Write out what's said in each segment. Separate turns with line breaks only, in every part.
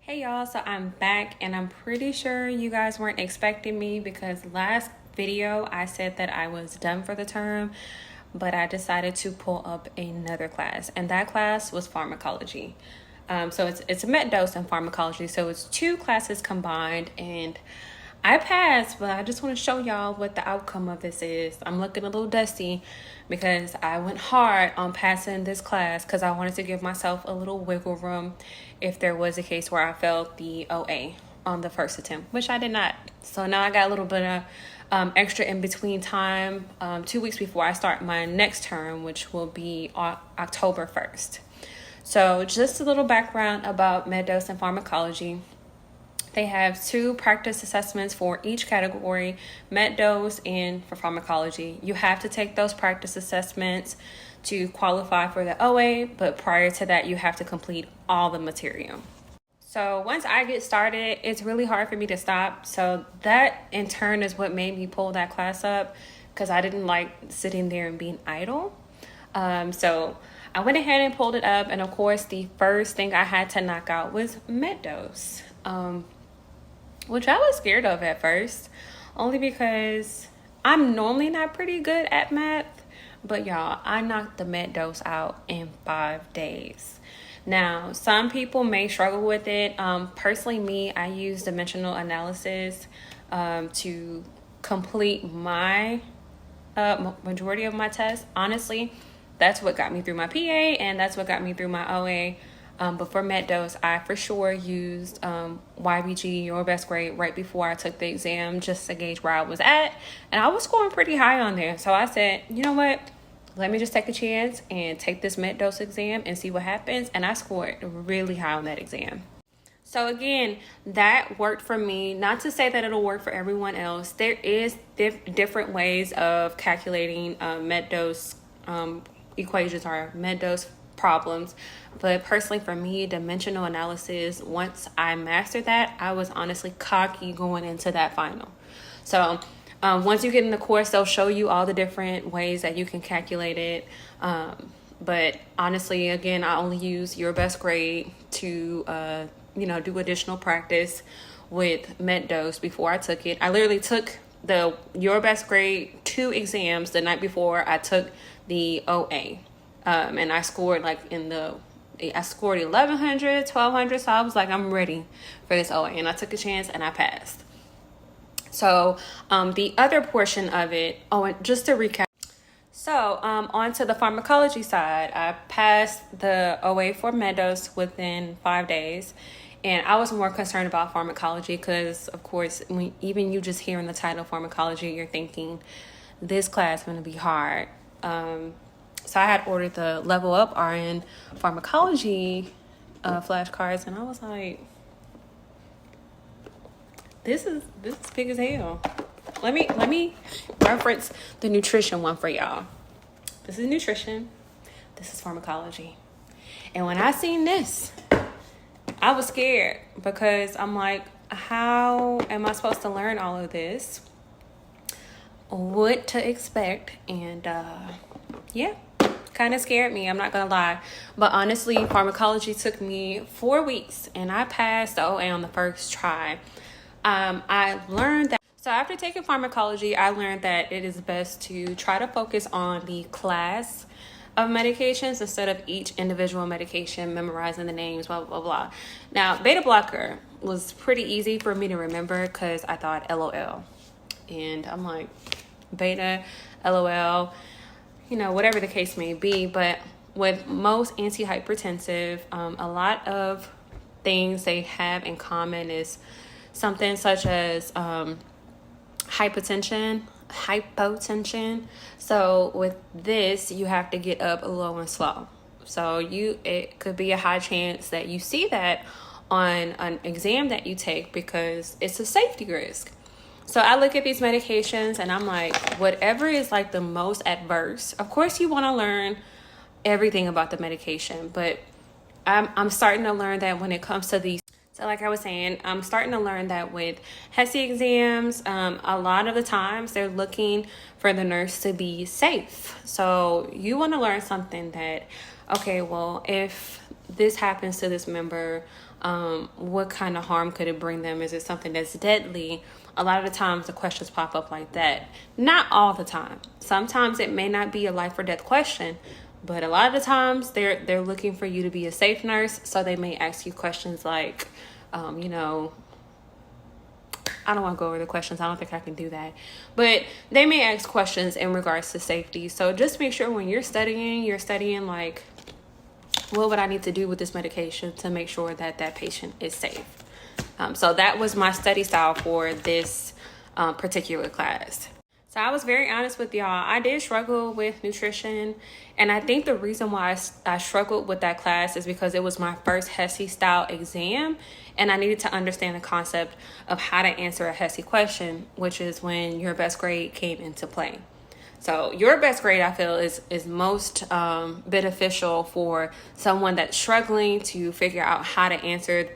Hey y'all, so I'm back and I'm pretty sure you guys weren't expecting me because last video I said that I was done for the term, but I decided to pull up another class, and that class was pharmacology. So it's a med dose and pharmacology, so it's two classes combined, and I passed, but I just want to show y'all what the outcome of this is. I'm looking a little dusty because I went hard on passing this class because I wanted to give myself a little wiggle room if there was a case where I failed the OA on the first attempt, which I did not. So now I got a little bit of extra in between time, 2 weeks before I start my next term, which will be October 1st. So just a little background about med dose and pharmacology. They have two practice assessments for each category, med dose and for pharmacology. You have to take those practice assessments to qualify for the OA, but prior to that, you have to complete all the material. So once I get started, it's really hard for me to stop. So that in turn is what made me pull that class up, because I didn't like sitting there and being idle. So I went ahead and pulled it up. And of course, the first thing I had to knock out was med dose. Which I was scared of at first, only because I'm normally not pretty good at math, but y'all, I knocked the med dose out in 5 days. Now, some people may struggle with it. Personally, me, I use dimensional analysis to complete my majority of my tests. Honestly, that's what got me through my PA, and that's what got me through my OA. But for med dose, I for sure used WGU, your best grade, right before I took the exam, just to gauge where I was at. And I was scoring pretty high on there. So I said, you know what? Let me just take a chance and take this med dose exam and see what happens. And I scored really high on that exam. So again, that worked for me. Not to say that it'll work for everyone else. There is different ways of calculating med dose equations or med dose problems, but personally for me, dimensional analysis, once I mastered that, I was honestly cocky going into that final. So once you get in the course, they'll show you all the different ways that you can calculate it, but honestly, again, I only use your best grade to do additional practice with med dose before I took it. I literally took the your best grade 2 exams the night before I took the OA. And I scored I scored 1,100, 1,200. So I was like, I'm ready for this OA. And I took a chance and I passed. So the other portion of it, and just to recap. So onto the pharmacology side, I passed the OA for med dose within 5 days. And I was more concerned about pharmacology because, of course, even you just hearing the title pharmacology, you're thinking this class is going to be hard. So I had ordered the Level Up RN Pharmacology flashcards, and I was like, this is big as hell. Let me reference the nutrition one for y'all. This is nutrition. This is pharmacology. And when I seen this, I was scared because I'm like, how am I supposed to learn all of this? What to expect? And yeah. Kind of scared me, I'm not gonna lie, but honestly, pharmacology took me 4 weeks and I passed the OA on the first try. I learned that, so after taking pharmacology, I learned that it is best to try to focus on the class of medications instead of each individual medication, memorizing the names, blah, blah, blah. Now, beta blocker was pretty easy for me to remember because I thought LOL, and I'm like, beta, LOL, whatever the case may be. But with most antihypertensive, a lot of things they have in common is something such as hypotension. So with this, you have to get up low and slow. So it could be a high chance that you see that on an exam that you take because it's a safety risk. So I look at these medications and I'm like, whatever is like the most adverse. Of course, you want to learn everything about the medication, but I'm starting to learn that when it comes to these. So like I was saying, I'm starting to learn that with HESI exams, a lot of the times they're looking for the nurse to be safe. So you want to learn something that, okay, well, if this happens to this member, what kind of harm could it bring them? Is it something that's deadly? A lot of the times the questions pop up like that. Not all the time. Sometimes it may not be a life or death question, but a lot of the times they're looking for you to be a safe nurse. So they may ask you questions like, you know, I don't want to go over the questions. I don't think I can do that. But they may ask questions in regards to safety. So just make sure when you're studying like, what would I need to do with this medication to make sure that that patient is safe? So that was my study style for this particular class. So I was very honest with y'all. I did struggle with nutrition. And I think the reason why I struggled with that class is because it was my first HESI style exam. And I needed to understand the concept of how to answer a HESI question, which is when your best grade came into play. So your best grade, I feel, is most beneficial for someone that's struggling to figure out how to answer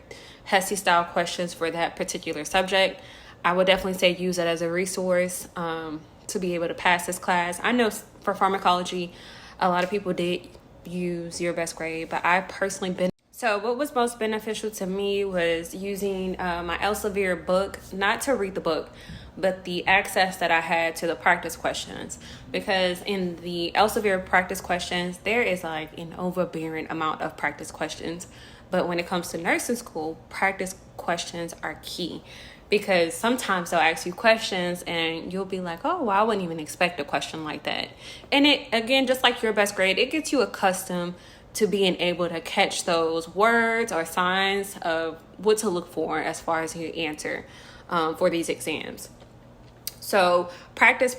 HESI style questions for that particular subject. I would definitely say use it as a resource to be able to pass this class. I know for pharmacology, a lot of people did use your best grade, but I personally been. So what was most beneficial to me was using my Elsevier book, not to read the book, but the access that I had to the practice questions. Because in the Elsevier practice questions, there is like an overbearing amount of practice questions. But when it comes to nursing school, practice questions are key. Because sometimes they'll ask you questions and you'll be like, oh, well, I wouldn't even expect a question like that. And it, again, just like your best grade, it gets you accustomed to being able to catch those words or signs of what to look for as far as your answer for these exams. So practice.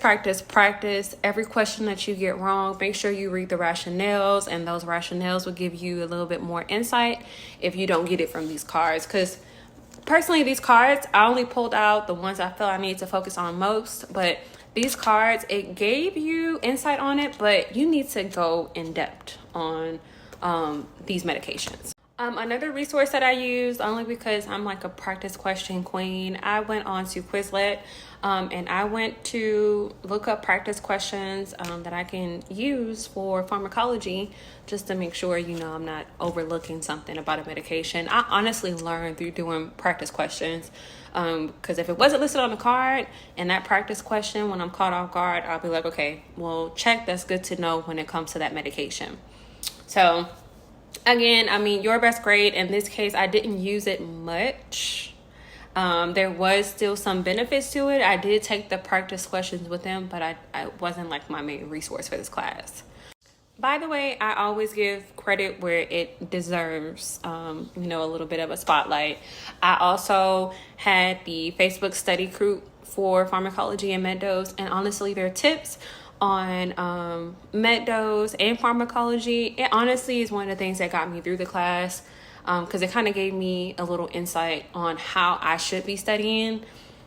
Every question that you get wrong, make sure you read the rationales, and those rationales will give you a little bit more insight if you don't get it from these cards. Because personally, these cards, I only pulled out the ones I felt I need to focus on most, but these cards, it gave you insight on it, but you need to go in depth on these medications. Another resource that I used, only because I'm like a practice question queen, I went on to Quizlet and I went to look up practice questions that I can use for pharmacology, just to make sure, you know, I'm not overlooking something about a medication. I honestly learned through doing practice questions, because if it wasn't listed on the card and that practice question, when I'm caught off guard, I'll be like, okay, well, check, that's good to know when it comes to that medication. So again, I mean, your best grade, in this case, I didn't use it much. There was still some benefits to it. I did take the practice questions with them, but I wasn't like my main resource for this class. By the way, I always give credit where it deserves, you know, a little bit of a spotlight. I also had the Facebook study group for Pharmacology and Med Dosage, and honestly, their tips on med dose and pharmacology, it honestly is one of the things that got me through the class, because it kind of gave me a little insight on how I should be studying.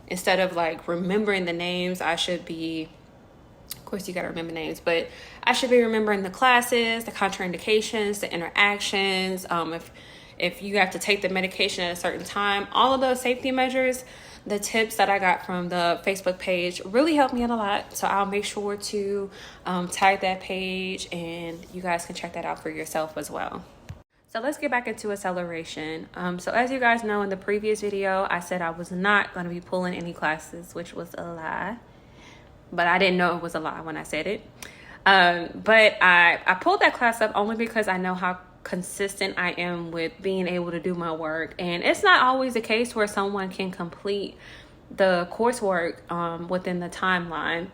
Instead of like remembering the names, I should be, of course you got to remember names, but I should be remembering the classes, the contraindications, the interactions, if you have to take the medication at a certain time, all of those safety measures. The tips that I got from the Facebook page really helped me out a lot. So I'll make sure to tag that page, and you guys can check that out for yourself as well. So let's get back into acceleration. So as you guys know, in the previous video, I said I was not going to be pulling any classes, which was a lie. But I didn't know it was a lie when I said it. But I pulled that class up only because I know how consistent I am with being able to do my work, and it's not always the case where someone can complete the coursework within the timeline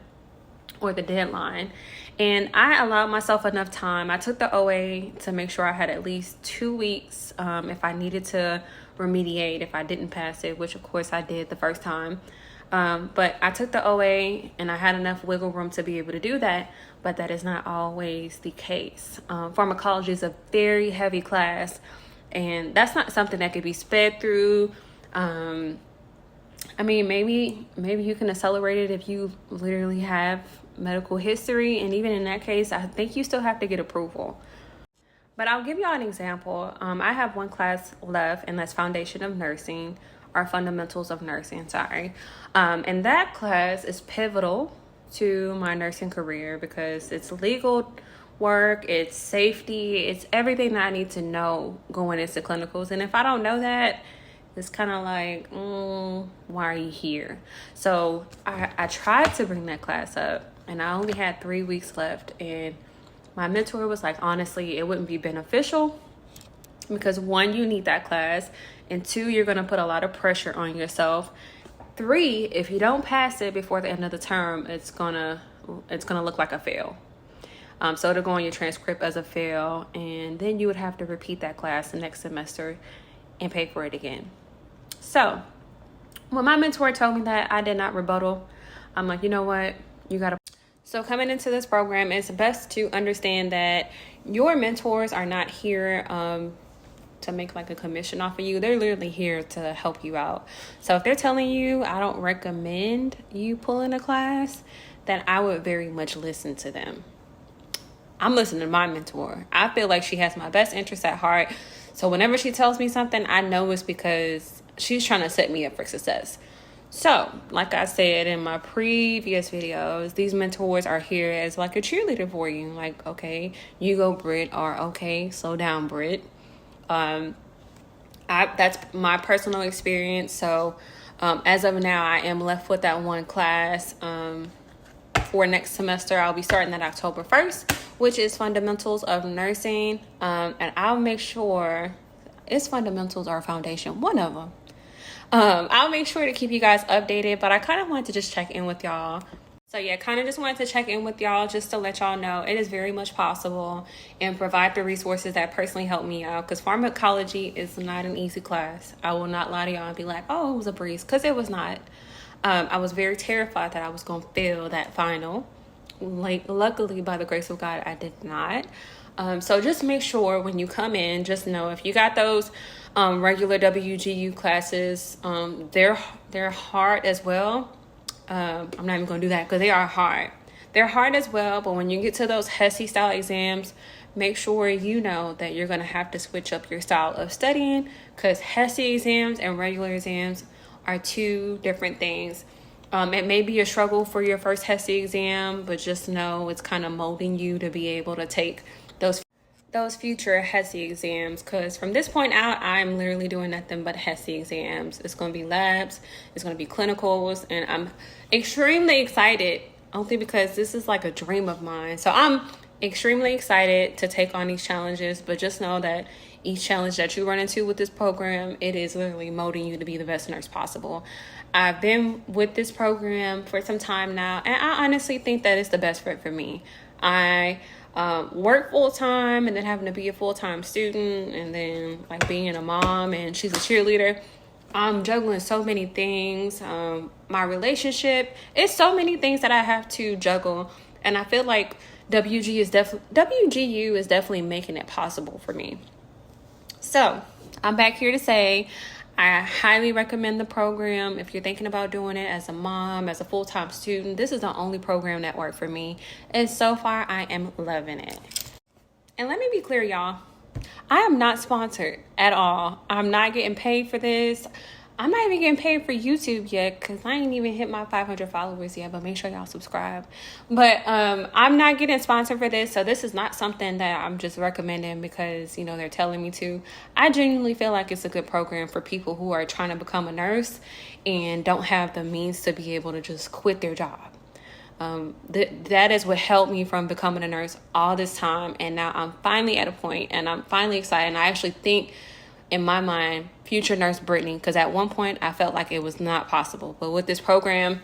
or the deadline. And I allowed myself enough time. I took the OA to make sure I had at least 2 weeks if I needed to remediate if I didn't pass it, which of course I did the first time. But I took the OA and I had enough wiggle room to be able to do that, but that is not always the case. Pharmacology is a very heavy class, and that's not something that could be sped through. I mean, maybe you can accelerate it if you literally have medical history, and even in that case, I think you still have to get approval. But I'll give y'all an example. I have one class left, and that's Foundation of Nursing, or Fundamentals of Nursing, sorry. And that class is pivotal to my nursing career because it's legal work, it's safety, it's everything that I need to know going into clinicals. And if I don't know that, it's kind of like, why are you here? So I tried to bring that class up, and I only had 3 weeks left. And my mentor was like, honestly, it wouldn't be beneficial because 1, you need that class, and 2, you're going to put a lot of pressure on yourself. 3, if you don't pass it before the end of the term, it's gonna look like a fail. So it'll go on your transcript as a fail, and then you would have to repeat that class the next semester and pay for it again. So when my mentor told me that, I did not rebuttal. I'm like, you know what? You gotta. So coming into this program, it's best to understand that your mentors are not here to make like a commission off of you. They're literally here to help you out. So if they're telling you, I don't recommend you pulling a class, then I would very much listen to them. I'm listening to my mentor. I feel like she has my best interest at heart. So whenever she tells me something, I know it's because she's trying to set me up for success. So, like I said in my previous videos, these mentors are here as like a cheerleader for you. Like, okay, you go, Brit, or okay, slow down, Brit. That's my personal experience. So, as of now, I am left with that one class. For next semester, I'll be starting that October 1st, which is Fundamentals of Nursing. And I'll make sure it's Fundamentals or Foundation, one of them. I'll make sure to keep you guys updated, but I kind of wanted to just check in with y'all. So yeah, kind of just wanted to check in with y'all just to let y'all know it is very much possible and provide the resources that personally helped me out, because pharmacology is not an easy class. I will not lie to y'all and be like, oh, it was a breeze, because it was not. I was very terrified that I was going to fail that final. Like, luckily, by the grace of God, I did not. So just make sure when you come in, just know if you got those regular WGU classes, they're hard as well. I'm not even going to do that because they are hard. They're hard as well, but when you get to those HESI style exams, make sure you know that you're going to have to switch up your style of studying, because HESI exams and regular exams are 2 different things. It may be a struggle for your first HESI exam, but just know it's kind of molding you to be able to take those future HESI exams, because from this point out, I'm literally doing nothing but HESI exams. It's going to be labs, it's going to be clinicals, and I'm extremely excited, only because this is like a dream of mine. So I'm extremely excited to take on these challenges, but just know that each challenge that you run into with this program, it is literally molding you to be the best nurse possible. I've been with this program for some time now, and I honestly think that it's the best fit for me. I work full-time, and then having to be a full-time student, and then like being a mom, and she's a cheerleader. I'm juggling so many things. My relationship, it's so many things that I have to juggle, and I feel like WGU is definitely making it possible for me. So I'm back here to say I highly recommend the program. If you're thinking about doing it as a mom, as a full-time student, this is the only program that worked for me. And so far, I am loving it. And let me be clear, y'all. I am not sponsored at all. I'm not getting paid for this. I'm not even getting paid for YouTube yet, because I ain't even hit my 500 followers yet, but make sure y'all subscribe. But I'm not getting sponsored for this, so this is not something that I'm just recommending because, you know, they're telling me to. I genuinely feel like it's a good program for people who are trying to become a nurse and don't have the means to be able to just quit their job. That is what helped me from becoming a nurse all this time, and now I'm finally at a point, and I'm finally excited, and I actually think, in my mind, future nurse Brittany, because at one point I felt like it was not possible. But with this program,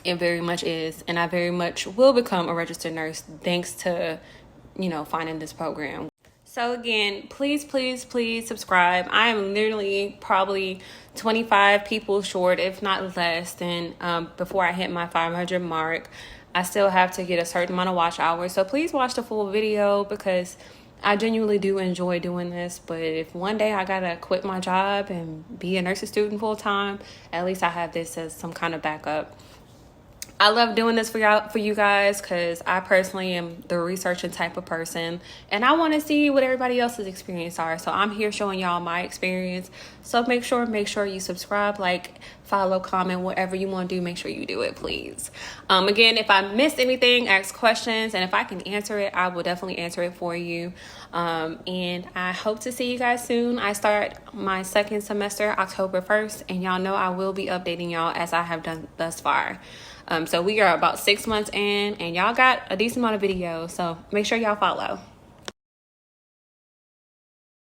it very much is. And I very much will become a registered nurse thanks to, you know, finding this program. So again, please subscribe. I am literally probably 25 people short, if not less, than before I hit my 500 mark. I still have to get a certain amount of watch hours. So please watch the full video, because I genuinely do enjoy doing this. But if one day I gotta quit my job and be a nursing student full time, at least I have this as some kind of backup. I love doing this for you guys, because I personally am the researching type of person, and I want to see what everybody else's experience are. So I'm here showing y'all my experience. So make sure you subscribe, like, follow, comment, whatever you want to do. Make sure you do it, please. Again, if I missed anything, ask questions, and if I can answer it, I will definitely answer it for you. And I hope to see you guys soon. I start my second semester October 1st, and y'all know I will be updating y'all as I have done thus far. So we are about 6 months in, and y'all got a decent amount of videos, so make sure y'all follow.